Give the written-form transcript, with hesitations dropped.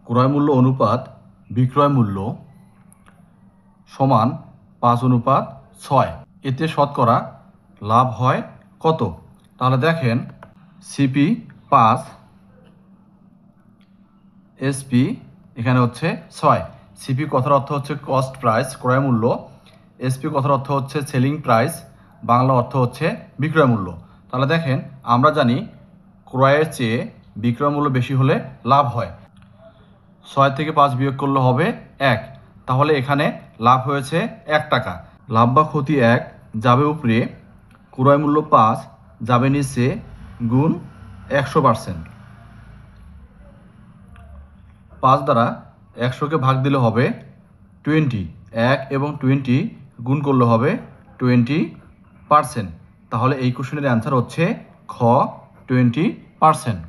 ক্রয় মূল্য অনুপাত বিক্রয় মূল্য সমান 5:6। এতে শতকরা লাভ হয় কত? তাহলে দেখেন, সিপি 5, এসপি এখানে হচ্ছে 6। সিপি কথার অর্থ হচ্ছে কস্ট প্রাইস, ক্রয় মূল্য। এসপি কথার অর্থ হচ্ছে সেলিং প্রাইস, বাংলা অর্থ হচ্ছে বিক্রয় মূল্য। তাহলে দেখেন, আমরা জানি ক্রয়ের চেয়ে বিক্রয় মূল্য বেশি হলে লাভ হয়। 6 থেকে 5 বিয়োগ করলে হবে 1। তাহলে এখানে লাভ হয়েছে 1 টাকা। লাভ বা ক্ষতি 1 যাবে উপরে, ক্রয় মূল্য 5 যাবে নিচে, গুণ 100%। 5 দ্বারা 100কে ভাগ দিলে হবে 20। 1 এবং 20 গুণ করলে হবে 20%। তাহলে এই কোশ্চেনের অ্যান্সার হচ্ছে খ, 20%।